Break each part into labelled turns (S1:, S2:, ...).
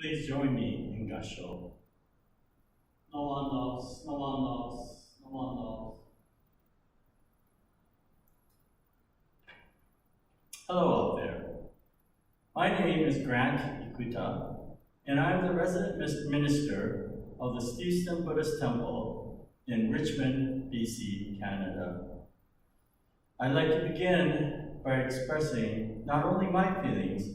S1: Please join me in Gasho. No one knows, no one knows, no one knows. Hello out there. My name is Grant Ikuta, and I am the resident minister of the Steveston Buddhist Temple in Richmond, BC, Canada. I'd like to begin by expressing not only my feelings,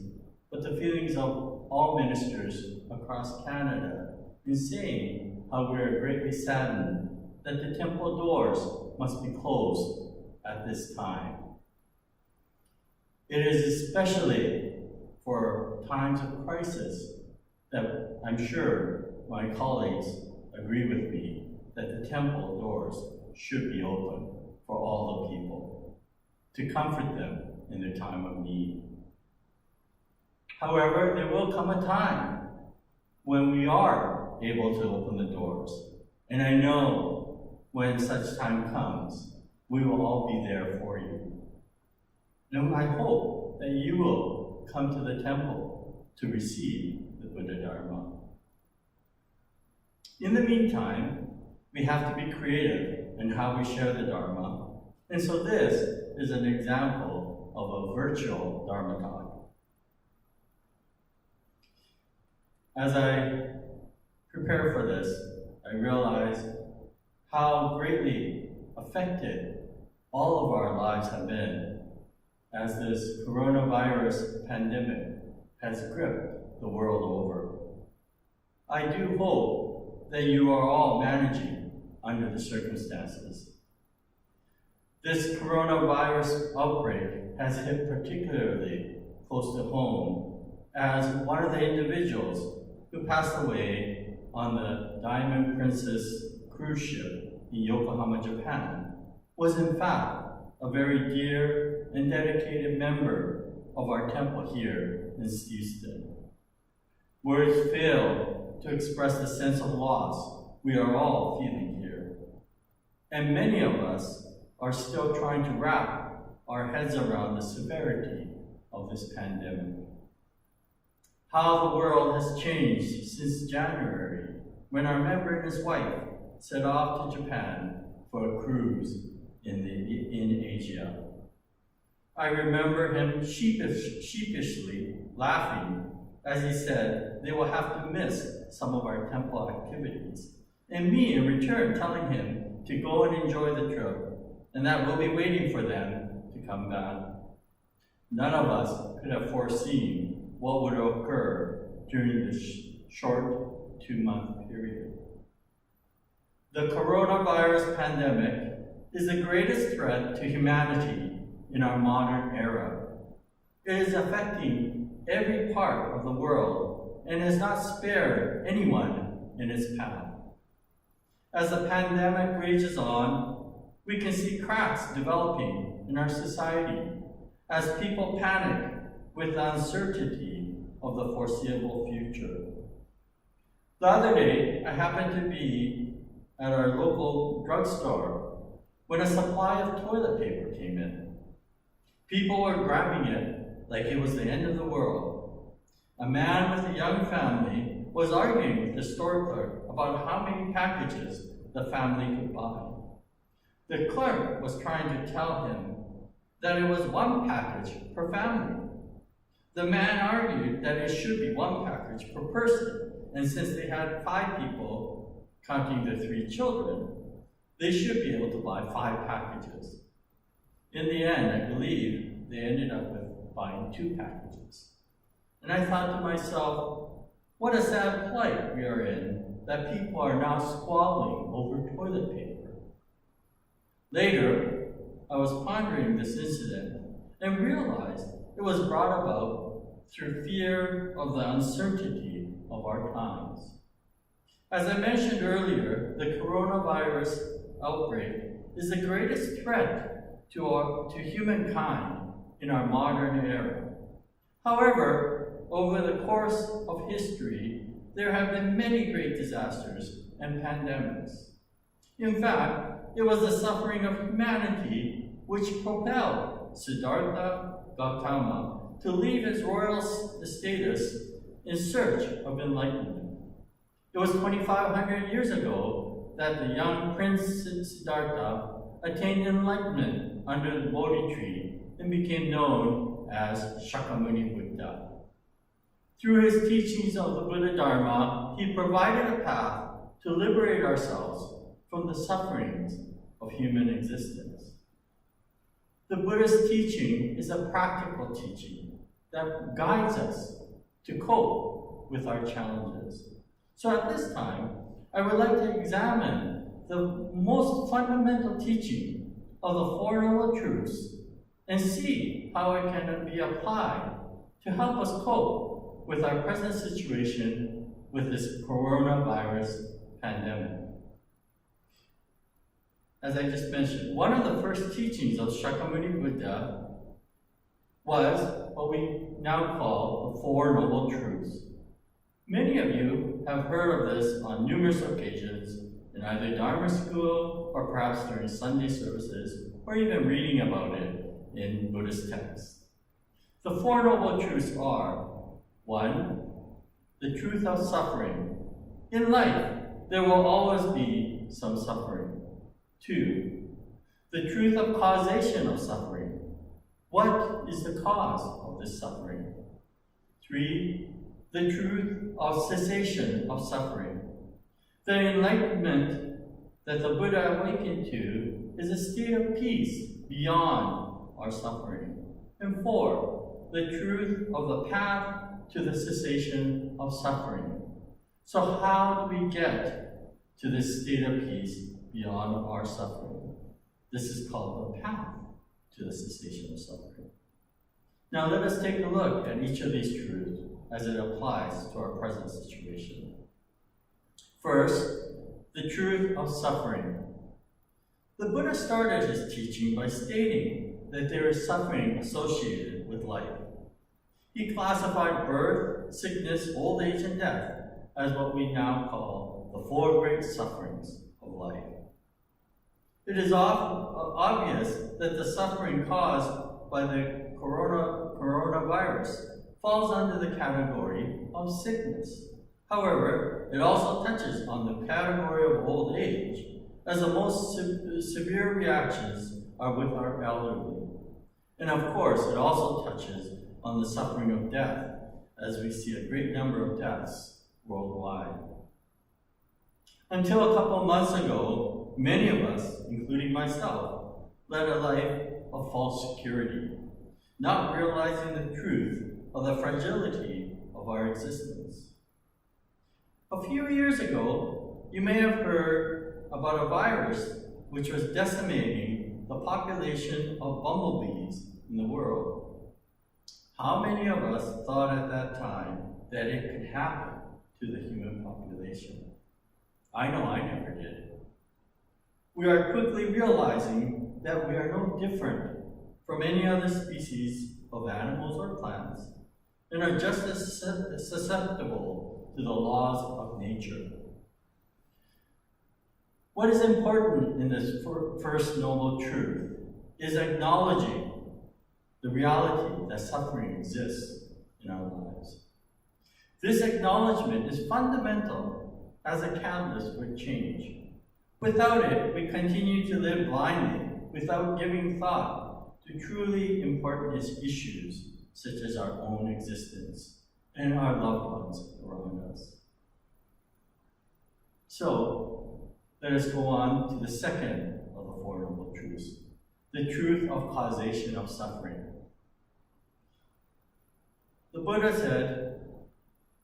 S1: but the feelings of all ministers across Canada in saying how we are greatly saddened that the temple doors must be closed at this time. It is especially for times of crisis that I'm sure my colleagues agree with me that the temple doors should be open for all the people to comfort them in their time of need. However, there will come a time when we are able to open the doors. And I know when such time comes, we will all be there for you. And I hope that you will come to the temple to receive the Buddha Dharma. In the meantime, we have to be creative in how we share the Dharma. And so this is an example of a virtual Dharma talk. As I prepare for this, I realize how greatly affected all of our lives have been as this coronavirus pandemic has gripped the world over. I do hope that you are all managing under the circumstances. This coronavirus outbreak has hit particularly close to home, as one of the individuals who passed away on the Diamond Princess cruise ship in Yokohama, Japan, was in fact a very dear and dedicated member of our temple here in Steveston. Words fail to express the sense of loss we are all feeling here. And many of us are still trying to wrap our heads around the severity of this pandemic. How the world has changed since January, when our member and his wife set off to Japan for a cruise in Asia. I remember him sheepishly laughing as he said they will have to miss some of our temple activities, and me in return telling him to go and enjoy the trip, and that we'll be waiting for them to come back. None of us could have foreseen what would occur during this short 2-month period. The coronavirus pandemic is the greatest threat to humanity in our modern era. It is affecting every part of the world and has not spared anyone in its path. As the pandemic rages on, we can see cracks developing in our society as people panic with the uncertainty of the foreseeable future. The other day, I happened to be at our local drugstore when a supply of toilet paper came in. People were grabbing it like it was the end of the world. A man with a young family was arguing with the store clerk about how many packages the family could buy. The clerk was trying to tell him that it was one package per family. The man argued that it should be one package per person, and since they had 5 people, counting the 3 children, they should be able to buy 5 packages. In the end, I believe they ended up with buying 2 packages. And I thought to myself, what a sad plight we are in, that people are now squabbling over toilet paper. Later, I was pondering this incident and realized it was brought about through fear of the uncertainty of our times. As I mentioned earlier, the coronavirus outbreak is the greatest threat to humankind in our modern era. However, over the course of history, there have been many great disasters and pandemics. In fact, it was the suffering of humanity which propelled Siddhartha Gautama to leave his royal status in search of enlightenment. It was 2,500 years ago that the young Prince Siddhartha attained enlightenment under the Bodhi tree and became known as Shakyamuni Buddha. Through his teachings of the Buddha Dharma, he provided a path to liberate ourselves from the sufferings of human existence. The Buddha's teaching is a practical teaching that guides us to cope with our challenges. So at this time, I would like to examine the most fundamental teaching of the Four Noble Truths and see how it can be applied to help us cope with our present situation with this coronavirus pandemic. As I just mentioned, one of the first teachings of Shakyamuni Buddha was what we now call the Four Noble Truths. Many of you have heard of this on numerous occasions in either Dharma school or perhaps during Sunday services, or even reading about it in Buddhist texts. The Four Noble Truths are: 1. The truth of suffering. In life, there will always be some suffering. 2. The truth of causation of suffering. What is the cause of this suffering? 3. The truth of cessation of suffering. The enlightenment that the Buddha awakened to is a state of peace beyond our suffering. And 4. The truth of the path to the cessation of suffering. So how do we get to this state of peace beyond our suffering? This is called the path to the cessation of suffering. Now let us take a look at each of these truths as it applies to our present situation. First, the truth of suffering. The Buddha started his teaching by stating that there is suffering associated with life. He classified birth, sickness, old age, and death as what we now call the four great sufferings of life. It is obvious that the suffering caused by the coronavirus falls under the category of sickness. However, it also touches on the category of old age, as the most severe reactions are with our elderly. And of course, it also touches on the suffering of death, as we see a great number of deaths worldwide. Until a couple months ago, many of us, including myself, led a life of false security, not realizing the truth of the fragility of our existence. A few years ago, you may have heard about a virus which was decimating the population of bumblebees in the world. How many of us thought at that time that it could happen to the human population? I know I never did. We are quickly realizing that we are no different from any other species of animals or plants, and are just as susceptible to the laws of nature. What is important in this first noble truth is acknowledging the reality that suffering exists in our lives. This acknowledgement is fundamental as a catalyst for change. Without it, we continue to live blindly without giving thought to truly important issues such as our own existence and our loved ones around us. So, let us go on to the second of the Four Noble Truths, the truth of causation of suffering. The Buddha said,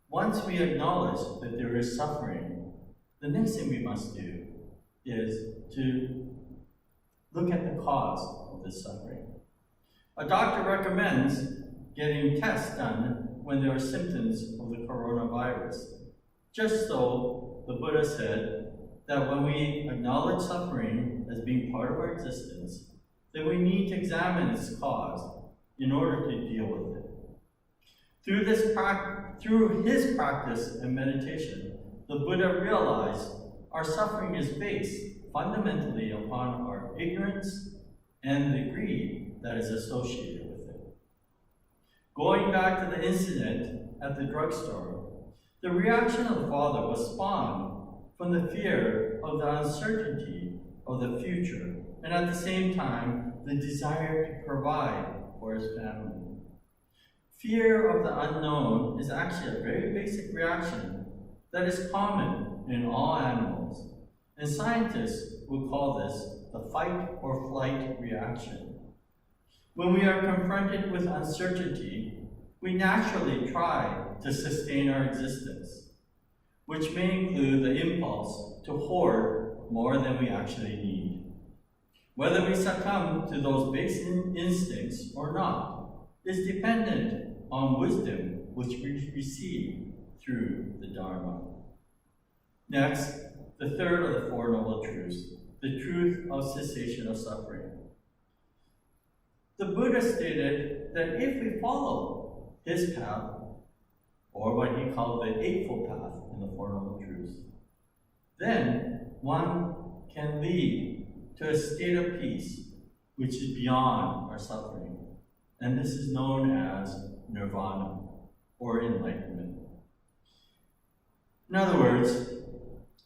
S1: once we acknowledge that there is suffering, the next thing we must do is to look at the cause of this suffering. A doctor recommends getting tests done when there are symptoms of the coronavirus, just so the Buddha said that when we acknowledge suffering as being part of our existence, then we need to examine its cause in order to deal with it. Through his practice and meditation, the Buddha realized our suffering is based fundamentally upon our ignorance and the greed that is associated with it. Going back to the incident at the drugstore, the reaction of the father was spawned from the fear of the uncertainty of the future, and at the same time, the desire to provide for his family. Fear of the unknown is actually a very basic reaction that is common in all animals, and scientists would call this the fight or flight reaction. When we are confronted with uncertainty, we naturally try to sustain our existence, which may include the impulse to hoard more than we actually need. Whether we succumb to those basic instincts or not is dependent on wisdom which we receive through the Dharma. Next, the third of the Four Noble Truths, the truth of cessation of suffering. The Buddha stated that if we follow his path, or what he called the Eightfold Path in the Four Noble Truths, then one can lead to a state of peace which is beyond our suffering. And this is known as nirvana, or enlightenment. In other words,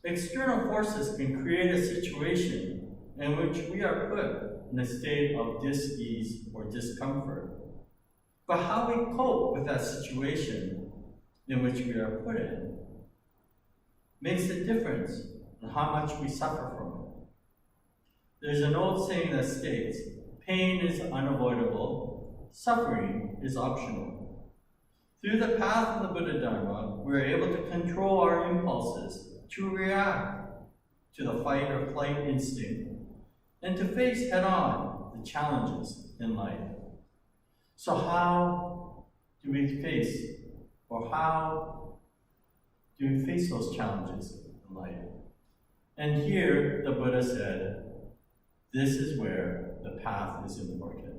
S1: external forces can create a situation in which we are put in a state of dis-ease or discomfort. But how we cope with that situation in which we are put in makes a difference in how much we suffer from it. There's an old saying that states, pain is unavoidable, suffering is optional. Through the path of the Buddha Dharma, we are able to control our impulses to react to the fight or flight instinct and to face head-on the challenges in life. So how do we face, or how do we face those challenges in life? And here the Buddha said, this is where the path is important.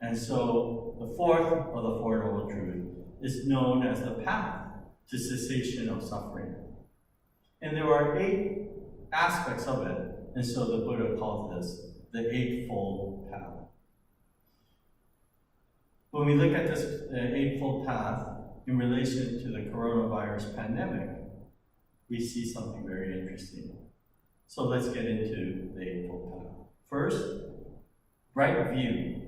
S1: And so the fourth of the Four Noble Truths is known as the path to cessation of suffering. And there are 8 aspects of it, and so the Buddha called this the Eightfold Path. When we look at this Eightfold Path in relation to the coronavirus pandemic, we see something very interesting. So let's get into the Eightfold Path. First, right view.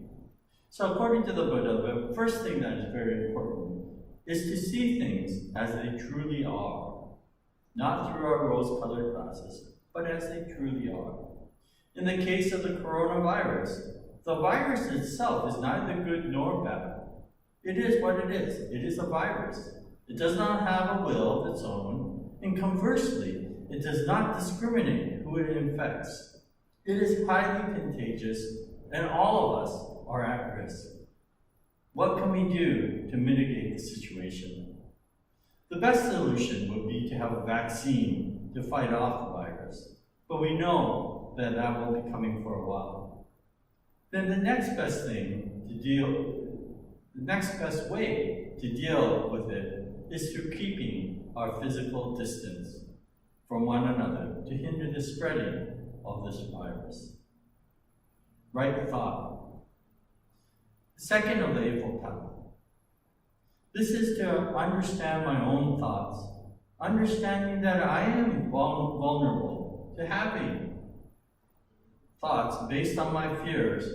S1: So according to the Buddha, the first thing that is very important is to see things as they truly are, not through our rose-colored glasses, but as they truly are. In the case of the coronavirus, the virus itself is neither good nor bad. It is what it is. It is a virus. It does not have a will of its own, and conversely, it does not discriminate who it infects. It is highly contagious, and all of us are at risk. What can we do to mitigate the situation? The best solution would be to have a vaccine to fight off the virus, but we know that that won't be coming for a while. Then the next best way to deal with it is through keeping our physical distance from one another to hinder the spreading of this virus. Right thought. The second of the Eightfold Path. This is to understand my own thoughts, understanding that I am vulnerable to having thoughts based on my fears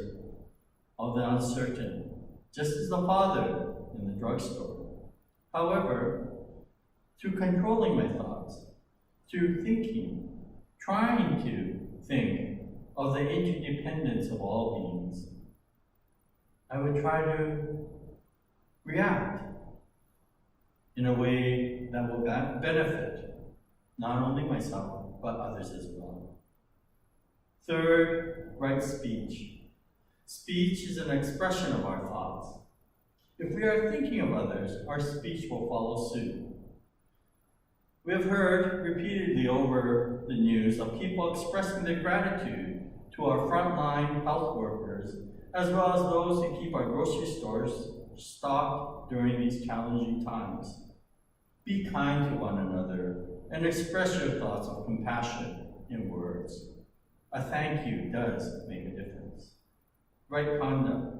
S1: of the uncertain, just as the father in the drugstore. However, through controlling my thoughts, through thinking, trying to think of the interdependence of all beings, I would try to react in a way that will benefit not only myself, but others as well. Third, right speech. Speech is an expression of our thoughts. If we are thinking of others, our speech will follow suit. We have heard repeatedly over the news of people expressing their gratitude to our frontline health workers, as well as those who keep our grocery stores stocked during these challenging times. Be kind to one another and express your thoughts of compassion in words. A thank you does make a difference. Right conduct.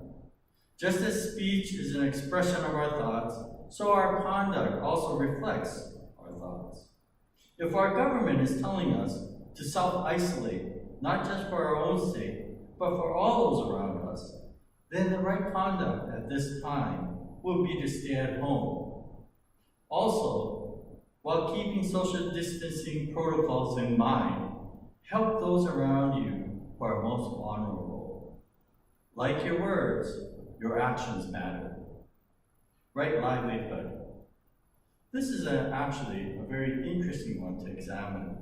S1: Just as speech is an expression of our thoughts, so our conduct also reflects our thoughts. If our government is telling us to self-isolate, not just for our own sake, but for all those around us, then the right conduct at this time will be to stay at home. Also, while keeping social distancing protocols in mind, help those around you who are most vulnerable. Like your words, your actions matter. Right livelihood. This is actually a very interesting one to examine.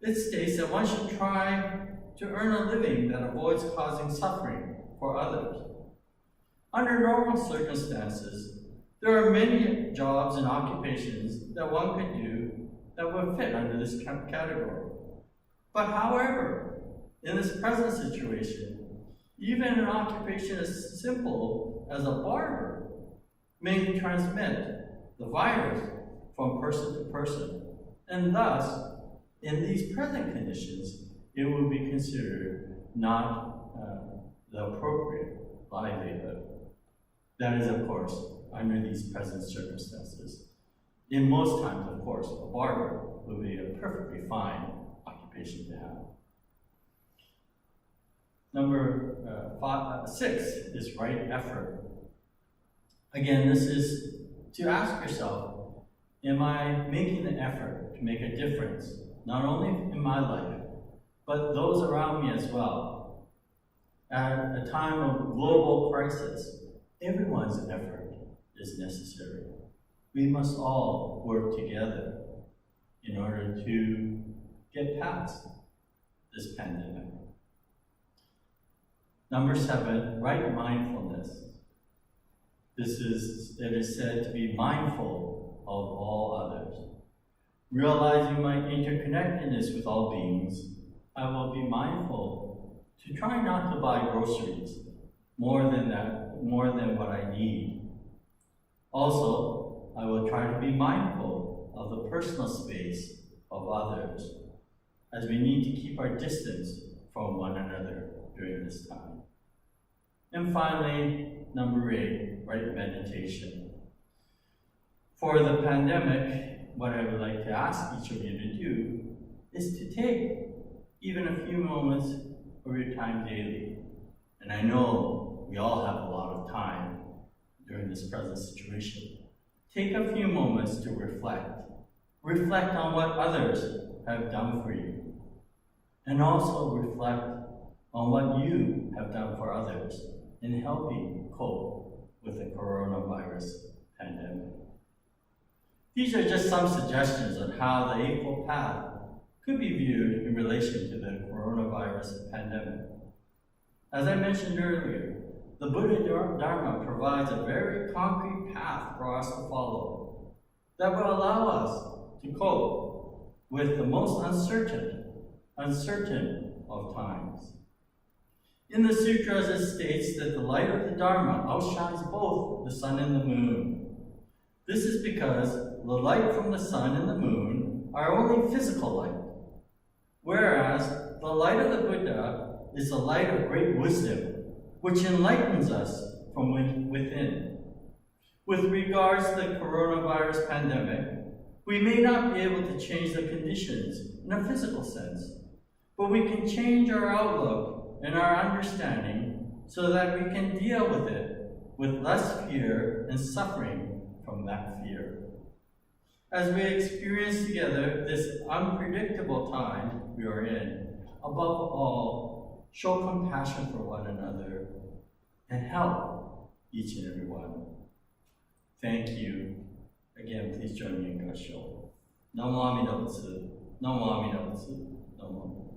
S1: It states that one should try to earn a living that avoids causing suffering for others. Under normal circumstances, there are many jobs and occupations that one could do that would fit under this category. But however, in this present situation, even an occupation as simple as a barber may transmit the virus from person to person, and thus, in these present conditions, it would be considered not the appropriate livelihood. That is, of course, under these present circumstances. In most times, of course, a barber would be a perfectly fine occupation to have. Number 6 is right effort. Again, this is to ask yourself, am I making an effort to make a difference, not only in my life, but those around me as well? At a time of global crisis, everyone's effort is necessary. We must all work together in order to get past this pandemic. Number 7, right mindfulness. It is said to be mindful of all others. Realizing my interconnectedness with all beings, I will be mindful to try not to buy groceries more than what I need. Also, I will try to be mindful of the personal space of others, as we need to keep our distance from one another during this time. And finally, number 8, right meditation. For the pandemic, what I would like to ask each of you to do is to take even a few moments of your time daily. And I know we all have a lot of time during this present situation. Take a few moments to reflect. Reflect on what others have done for you. And also reflect on what you have done for others in helping cope with the coronavirus pandemic. These are just some suggestions on how the Eightfold Path could be viewed in relation to the coronavirus pandemic. As I mentioned earlier, the Buddha Dharma provides a very concrete path for us to follow that will allow us to cope with the most uncertain of times. In the sutras, it states that the light of the Dharma outshines both the sun and the moon. This is because the light from the sun and the moon are only physical light, whereas the light of the Buddha is the light of great wisdom, which enlightens us from within. With regards to the coronavirus pandemic, we may not be able to change the conditions in a physical sense, but we can change our outlook and our understanding so that we can deal with it with less fear and suffering from that fear. As we experience together this unpredictable time we are in, above all, show compassion for one another and help each and every one. Thank you. Again, please join me in Gassho. Namo Amida Butsu. Namo Amida Butsu. Namo.